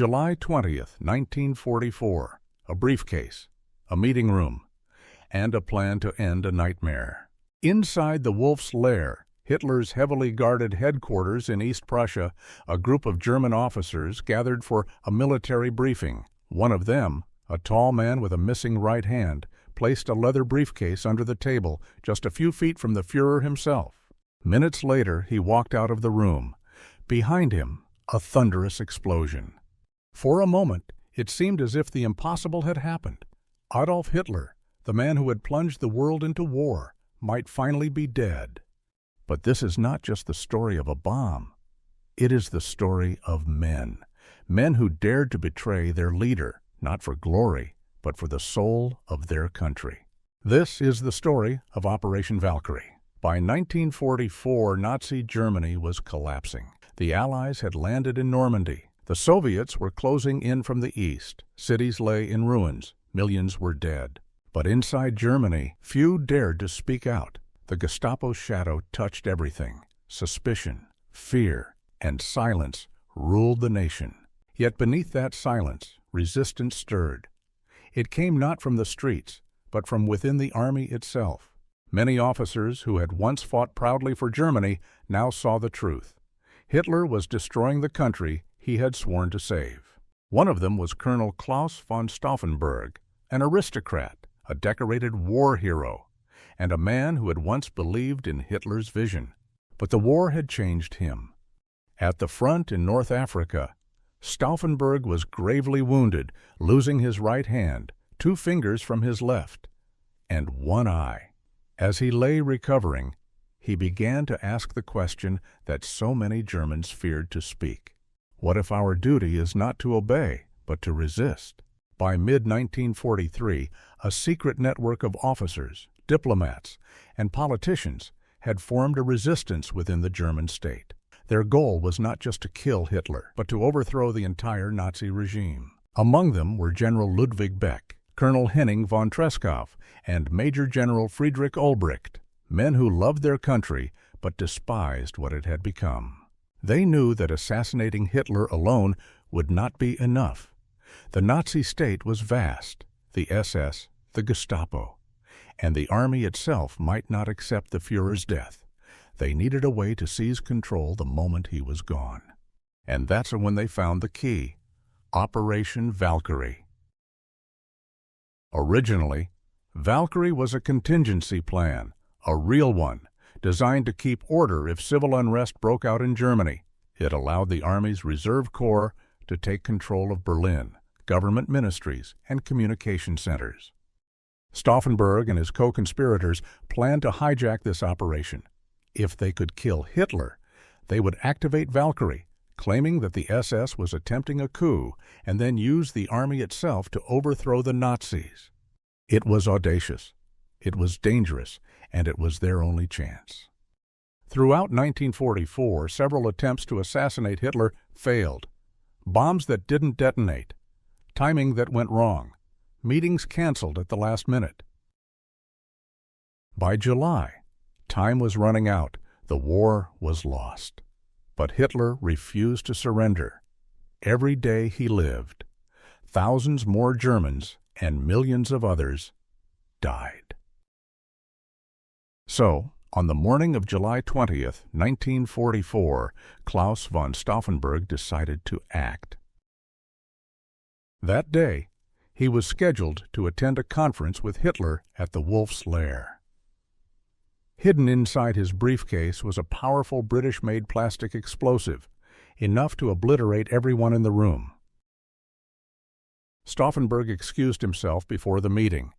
July 20th, 1944. A briefcase, a meeting room, and a plan to end a nightmare. Inside the Wolf's Lair, Hitler's heavily guarded headquarters in East Prussia, a group of German officers gathered for a military briefing. One of them, a tall man with a missing right hand, placed a leather briefcase under the table just a few feet from the Führer himself. Minutes later, he walked out of the room. Behind him, a thunderous explosion. For a moment, it seemed as if the impossible had happened. Adolf Hitler, the man who had plunged the world into war, might finally be dead. But this is not just the story of a bomb. It is the story of men. Men who dared to betray their leader, not for glory, but for the soul of their country. This is the story of Operation Valkyrie. By 1944, Nazi Germany was collapsing. The Allies had landed in Normandy. The Soviets were closing in from the east. Cities lay in ruins. Millions were dead. But inside Germany, few dared to speak out. The Gestapo's shadow touched everything. Suspicion, fear, and silence ruled the nation. Yet beneath that silence, resistance stirred. It came not from the streets, but from within the army itself. Many officers who had once fought proudly for Germany now saw the truth. Hitler was destroying the country he had sworn to save. One of them was Colonel Claus von Stauffenberg, an aristocrat, a decorated war hero, and a man who had once believed in Hitler's vision. But the war had changed him. At the front in North Africa, Stauffenberg was gravely wounded, losing his right hand, 2 fingers from his left, and 1 eye. As he lay recovering, he began to ask the question that so many Germans feared to speak. What if our duty is not to obey, but to resist? By mid-1943, a secret network of officers, diplomats, and politicians had formed a resistance within the German state. Their goal was not just to kill Hitler, but to overthrow the entire Nazi regime. Among them were General Ludwig Beck, Colonel Henning von Treschow, and Major General Friedrich Ulbricht, men who loved their country but despised what it had become. They knew that assassinating Hitler alone would not be enough. The Nazi state was vast, the SS, the Gestapo, and the army itself might not accept the Führer's death. They needed a way to seize control the moment he was gone. And that's when they found the key: Operation Valkyrie. Originally, Valkyrie was a contingency plan, a real one, designed to keep order if civil unrest broke out in Germany. It allowed the Army's Reserve Corps to take control of Berlin, government ministries, and communication centers. Stauffenberg and his co-conspirators planned to hijack this operation. If they could kill Hitler, they would activate Valkyrie, claiming that the SS was attempting a coup, and then use the army itself to overthrow the Nazis. It was audacious, it was dangerous, and it was their only chance. Throughout 1944, several attempts to assassinate Hitler failed. Bombs that didn't detonate, timing that went wrong, meetings canceled at the last minute. By July, time was running out. The war was lost. But Hitler refused to surrender. Every day he lived, thousands more Germans and millions of others died. So, on the morning of July 20th, 1944, Claus von Stauffenberg decided to act. That day, he was scheduled to attend a conference with Hitler at the Wolf's Lair. Hidden inside his briefcase was a powerful British-made plastic explosive, enough to obliterate everyone in the room. Stauffenberg excused himself before the meeting,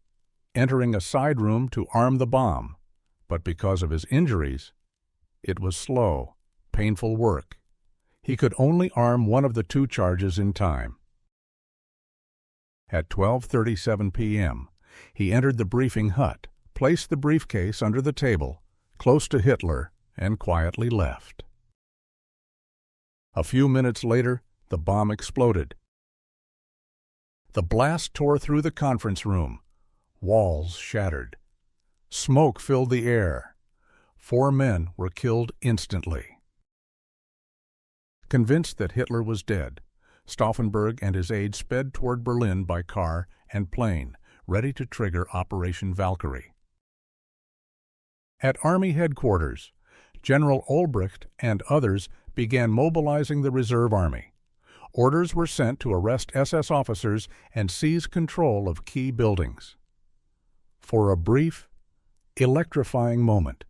entering a side room to arm the bomb, but because of his injuries, it was slow, painful work. He could only arm one of the 2 charges in time. At 12:37 p.m., he entered the briefing hut, placed the briefcase under the table, close to Hitler, and quietly left. A few minutes later, the bomb exploded. The blast tore through the conference room. Walls shattered. Smoke filled the air. 4 men were killed instantly. Convinced that Hitler was dead, Stauffenberg and his aides sped toward Berlin by car and plane, ready to trigger Operation Valkyrie. At Army headquarters, General Olbricht and others began mobilizing the reserve army. Orders were sent to arrest SS officers and seize control of key buildings. For a brief, electrifying moment,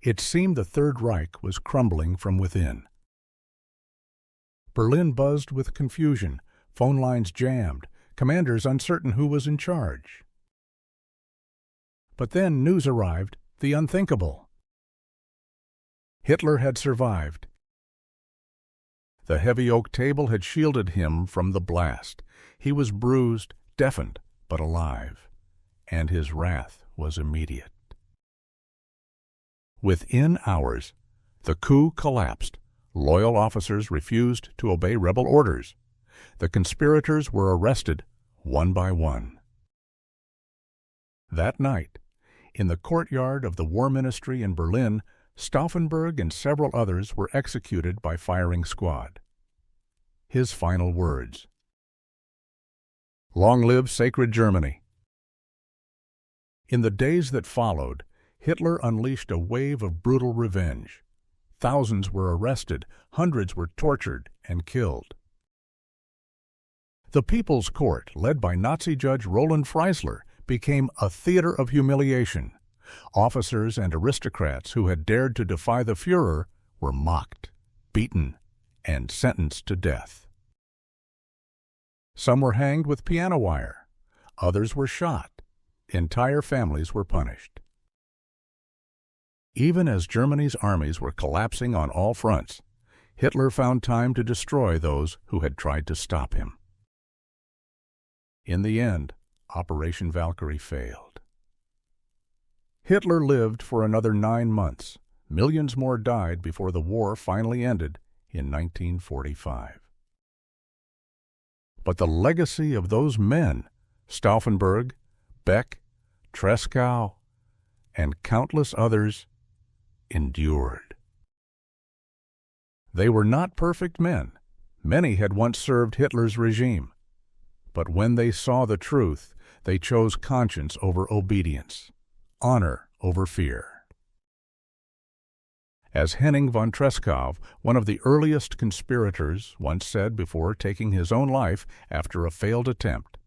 it seemed the Third Reich was crumbling from within. Berlin buzzed with confusion, phone lines jammed, commanders uncertain who was in charge. But then news arrived, the unthinkable. Hitler had survived. The heavy oak table had shielded him from the blast. He was bruised, deafened, but alive, and his wrath was immediate. Within hours, the coup collapsed. Loyal officers refused to obey rebel orders. The conspirators were arrested one by one. That night, in the courtyard of the War Ministry in Berlin, Stauffenberg and several others were executed by firing squad. His final words: "Long live sacred Germany." In the days that followed, Hitler unleashed a wave of brutal revenge. Thousands were arrested, hundreds were tortured and killed. The People's Court, led by Nazi judge Roland Freisler, became a theater of humiliation. Officers and aristocrats who had dared to defy the Führer were mocked, beaten, and sentenced to death. Some were hanged with piano wire. Others were shot. Entire families were punished. Even as Germany's armies were collapsing on all fronts, Hitler found time to destroy those who had tried to stop him. In the end, Operation Valkyrie failed. Hitler lived for another 9 months. Millions more died before the war finally ended in 1945. But the legacy of those men, Stauffenberg, Beck, Tresckow, and countless others, endured. They were not perfect men. Many had once served Hitler's regime. But when they saw the truth, they chose conscience over obedience, honor over fear. As Henning von Tresckow, one of the earliest conspirators, once said before taking his own life after a failed attempt,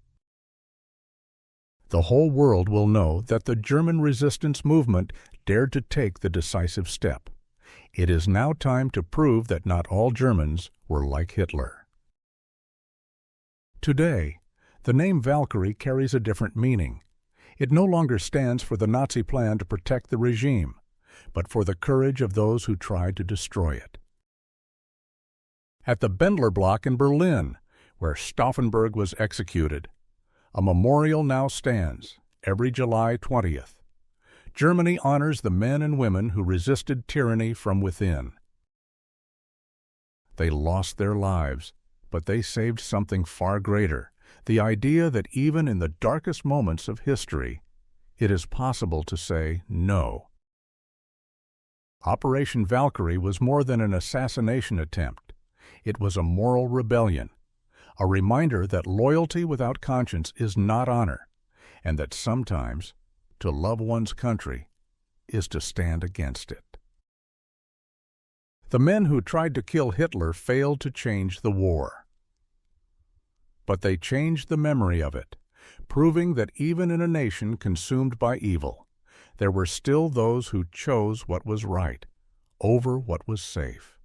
"The whole world will know that the German resistance movement dared to take the decisive step. It is now time to prove that not all Germans were like Hitler." Today, the name Valkyrie carries a different meaning. It no longer stands for the Nazi plan to protect the regime, but for the courage of those who tried to destroy it. At the Bendler block in Berlin, where Stauffenberg was executed, a memorial now stands every July 20th. Germany honors the men and women who resisted tyranny from within. They lost their lives, but they saved something far greater, the idea that even in the darkest moments of history, it is possible to say no. Operation Valkyrie was more than an assassination attempt. It was a moral rebellion, a reminder that loyalty without conscience is not honor, and that sometimes to love one's country is to stand against it. The men who tried to kill Hitler failed to change the war. But they changed the memory of it, proving that even in a nation consumed by evil, there were still those who chose what was right over what was safe.